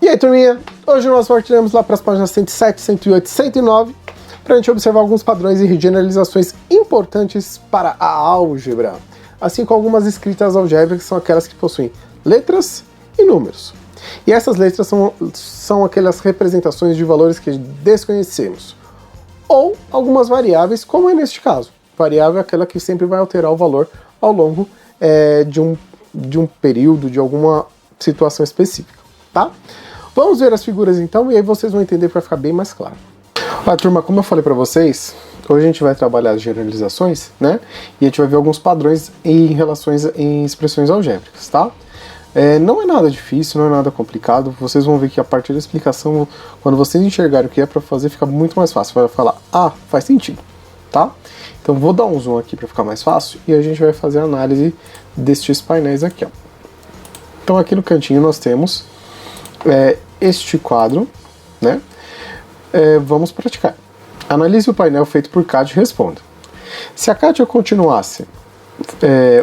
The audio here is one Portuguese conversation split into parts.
aí, turminha? Hoje nós partiremos lá para as páginas 107, 108 e 109 para a gente observar alguns padrões e generalizações importantes para a álgebra, assim como algumas escritas algébricas, que são aquelas que possuem letras e números. E essas letras são aquelas representações de valores que desconhecemos, ou algumas variáveis, como é neste caso. Variável é aquela que sempre vai alterar o valor ao longo de um período, de alguma situação específica, tá? Vamos ver as figuras então, e aí vocês vão entender para ficar bem mais claro. Olha, turma, como eu falei para vocês, hoje a gente vai trabalhar as generalizações, né? E a gente vai ver alguns padrões em expressões algébricas, tá? Não é nada difícil, não é nada complicado. Vocês vão ver que a partir da explicação, quando vocês enxergarem o que é para fazer, fica muito mais fácil. Vai falar, faz sentido, tá? Então vou dar um zoom aqui para ficar mais fácil e a gente vai fazer a análise destes painéis aqui, ó. Então aqui no cantinho nós temos este quadro, né? Vamos praticar. Analise o painel feito por Kátia e responda. Se a Kátia continuasse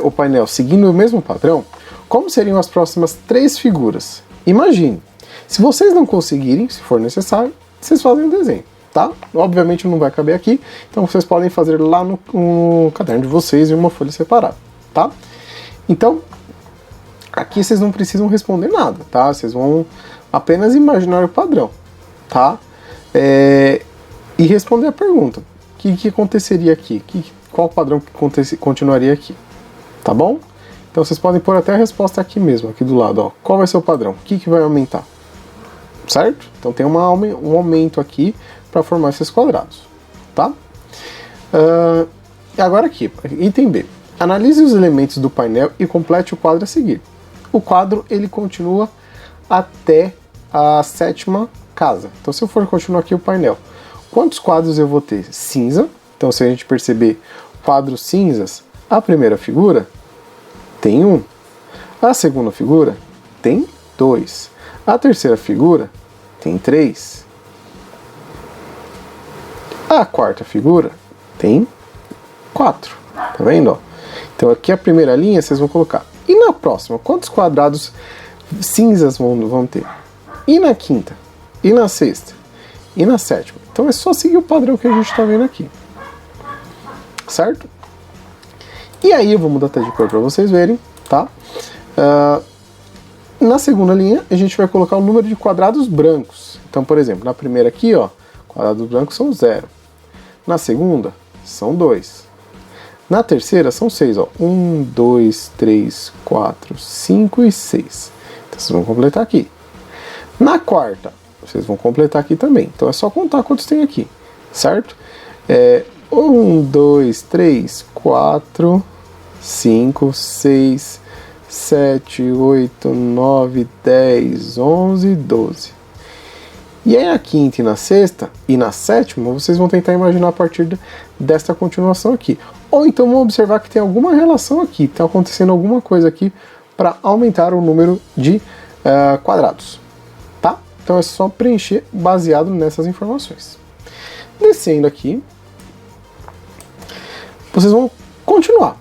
o painel seguindo o mesmo padrão, como seriam as próximas 3 figuras? Imagine. Se vocês não conseguirem, se for necessário, vocês fazem um desenho, tá? Obviamente não vai caber aqui, então vocês podem fazer lá no caderno de vocês em uma folha separada, tá? Então, aqui vocês não precisam responder nada, tá? Vocês vão apenas imaginar o padrão, tá? E responder a pergunta. O que aconteceria aqui? Qual padrão que continuaria aqui? Tá bom? Então vocês podem pôr até a resposta aqui mesmo, aqui do lado, ó. Qual vai ser o padrão? O que vai aumentar? Certo? Então tem um aumento aqui para formar esses quadrados, tá? Agora aqui, item B. Analise os elementos do painel e complete o quadro a seguir. O quadro, ele continua até a 7ª casa. Então se eu for continuar aqui o painel, quantos quadros eu vou ter? Cinza. Então se a gente perceber quadros cinzas, a primeira figura tem 1. A segunda figura tem 2. A terceira figura tem 3. A quarta figura tem 4. Tá vendo? Ó? Então aqui a primeira linha vocês vão colocar. E na próxima, quantos quadrados cinzas vão ter? E na quinta? E na sexta? E na 7ª? Então é só seguir o padrão que a gente está vendo aqui. Certo? E aí eu vou mudar até de cor para vocês verem, tá? Na segunda linha a gente vai colocar o número de quadrados brancos. Então, por exemplo, na primeira aqui, ó, quadrados brancos são 0. Na segunda, são 2. Na terceira, são 6, ó. 1, 2, 3, 4, 5 e 6. Então vocês vão completar aqui. Na quarta, vocês vão completar aqui também. Então é só contar quantos tem aqui, certo? 1, 2, 3, 4, 5, 6, 7, 8, 9, 10, 11, 12. E aí na quinta e na sexta e na 7ª, vocês vão tentar imaginar a partir desta continuação aqui. Ou então vão observar que tem alguma relação aqui, está acontecendo alguma coisa aqui para aumentar o número de quadrados. Tá? Então é só preencher baseado nessas informações. Descendo aqui, vocês vão continuar,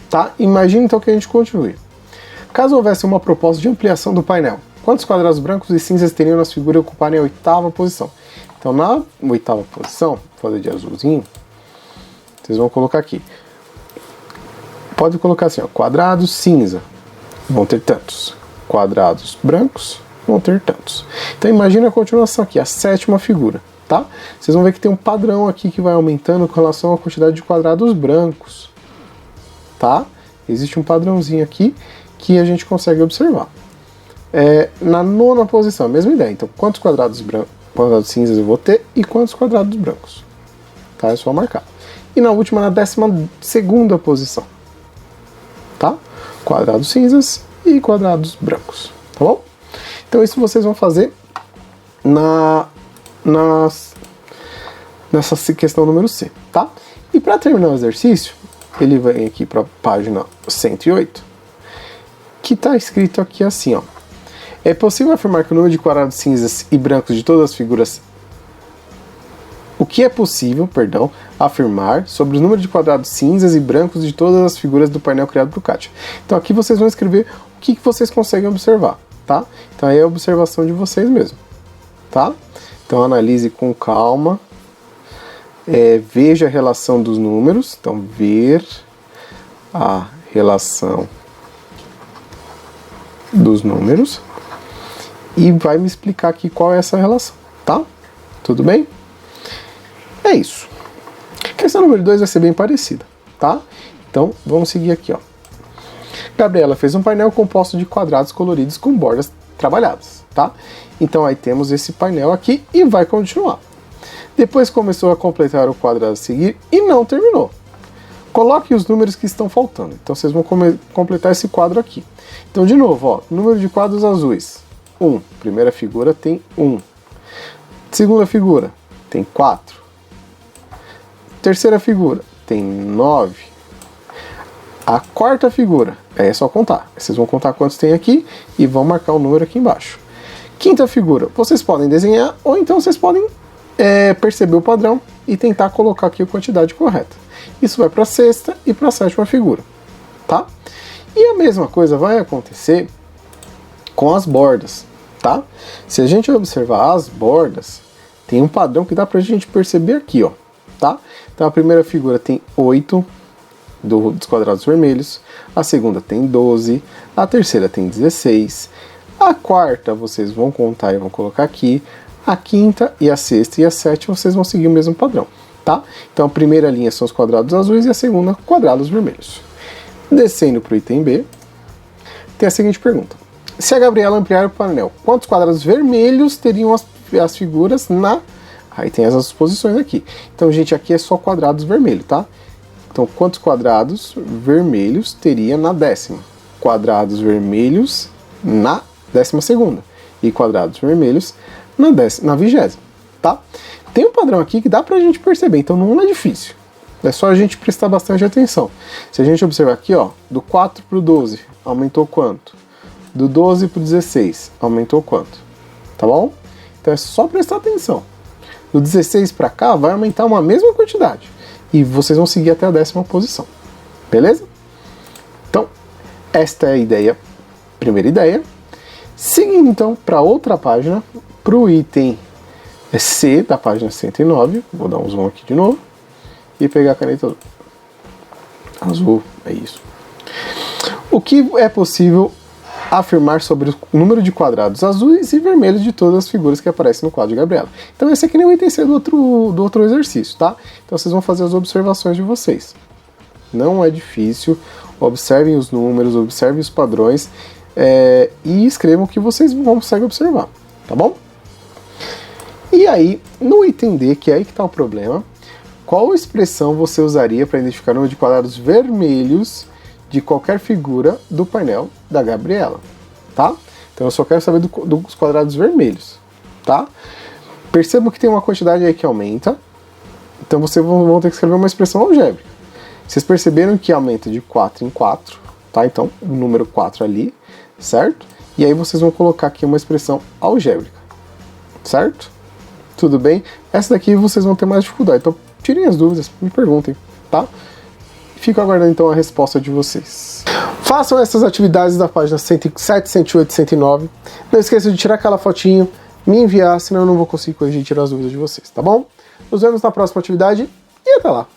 tá? Imagine então que a gente continue. Caso houvesse uma proposta de ampliação do painel, quantos quadrados brancos e cinzas teriam nas figuras e ocuparem a 8ª posição? Então na 8ª posição, vou fazer de azulzinho, vocês vão colocar aqui. Pode colocar assim, ó, quadrados cinza, vão ter tantos. Quadrados brancos, vão ter tantos. Então imagina a continuação aqui, a 7ª figura. Tá? Vocês vão ver que tem um padrão aqui que vai aumentando com relação à quantidade de quadrados brancos, tá? Existe um padrãozinho aqui que a gente consegue observar. Na 9ª posição, a mesma ideia. Então, quantos quadrados cinzas eu vou ter e quantos quadrados brancos? Tá? É só marcar. E na última, na 12ª posição, tá? Quadrados cinzas e quadrados brancos, tá bom? Então isso vocês vão fazer nessa questão número C, tá? E para terminar o exercício, ele vem aqui para a página 108, que está escrito aqui assim, ó. É possível afirmar que o número de quadrados cinzas e brancos de todas as figuras... O que é possível, afirmar sobre o número de quadrados cinzas e brancos de todas as figuras do painel criado por Kátia? Então aqui vocês vão escrever o que vocês conseguem observar, tá? Então aí é a observação de vocês mesmo, tá? Então analise com calma, veja a relação dos números, então ver a relação dos números e vai me explicar aqui qual é essa relação, tá? Tudo bem? É isso. A questão número 2 vai ser bem parecida, tá? Então vamos seguir aqui, ó. Gabriela fez um painel composto de quadrados coloridos com bordas trabalhadas, tá? Então aí temos esse painel aqui e vai continuar. Depois começou a completar o quadrado a seguir e não terminou. Coloque os números que estão faltando. Então vocês vão completar esse quadro aqui. Então de novo, ó, número de quadros azuis, 1. Primeira figura tem 1. Segunda figura tem 4. Terceira figura tem 9. A quarta figura, aí é só contar. Vocês vão contar quantos tem aqui e vão marcar o número aqui embaixo. Quinta figura, vocês podem desenhar ou então vocês podem perceber o padrão e tentar colocar aqui a quantidade correta. Isso vai para a sexta e para a sétima figura, tá? E a mesma coisa vai acontecer com as bordas, tá? Se a gente observar as bordas, tem um padrão que dá pra gente perceber aqui, ó, tá? Então a primeira figura tem 8 dos quadrados vermelhos, a segunda tem 12, a terceira tem 16, a quarta vocês vão contar e vão colocar aqui, a quinta e a sexta e a sétima vocês vão seguir o mesmo padrão, tá? Então a primeira linha são os quadrados azuis e a segunda quadrados vermelhos. Descendo para o item B, tem a seguinte pergunta. Se a Gabriela ampliar o painel, quantos quadrados vermelhos teriam as figuras na... Aí tem as posições aqui. Então, gente, aqui é só quadrados vermelhos, tá? Então, quantos quadrados vermelhos teria na décima? Quadrados vermelhos na 12ª. E quadrados vermelhos na 20ª, tá? Tem um padrão aqui que dá pra gente perceber, então não é difícil. É só a gente prestar bastante atenção. Se a gente observar aqui, ó, do 4 pro 12, aumentou quanto? Do 12 pro 16, aumentou quanto? Tá bom? Então é só prestar atenção. Do 16 para cá vai aumentar uma mesma quantidade. E vocês vão seguir até a 10ª posição. Beleza? Então, esta é a ideia, primeira ideia. Seguindo então para outra página, para o item C da página 109. Vou dar um zoom aqui de novo. E pegar a caneta azul. É isso. O que é possível afirmar sobre o número de quadrados azuis e vermelhos de todas as figuras que aparecem no quadro de Gabriela? Então esse aqui nem o item C do outro exercício, tá? Então vocês vão fazer as observações de vocês. Não é difícil. Observem os números, observem os padrões e escrevam o que vocês conseguem observar, tá bom? E aí, no item D, que é aí que está o problema, qual expressão você usaria para identificar o número de quadrados vermelhos de qualquer figura do painel da Gabriela, tá? Então eu só quero saber dos quadrados vermelhos, tá? Percebam que tem uma quantidade aí que aumenta, então vocês vão ter que escrever uma expressão algébrica. Vocês perceberam que aumenta de 4 em 4, tá? Então o número 4 ali, certo? E aí vocês vão colocar aqui uma expressão algébrica, certo? Tudo bem? Essa daqui vocês vão ter mais dificuldade, então tirem as dúvidas, me perguntem, tá? Fico aguardando então a resposta de vocês. Façam essas atividades da página 107, 108 e 109. Não esqueçam de tirar aquela fotinho, me enviar, senão eu não vou conseguir corrigir e tirar as dúvidas de vocês, tá bom? Nos vemos na próxima atividade e até lá!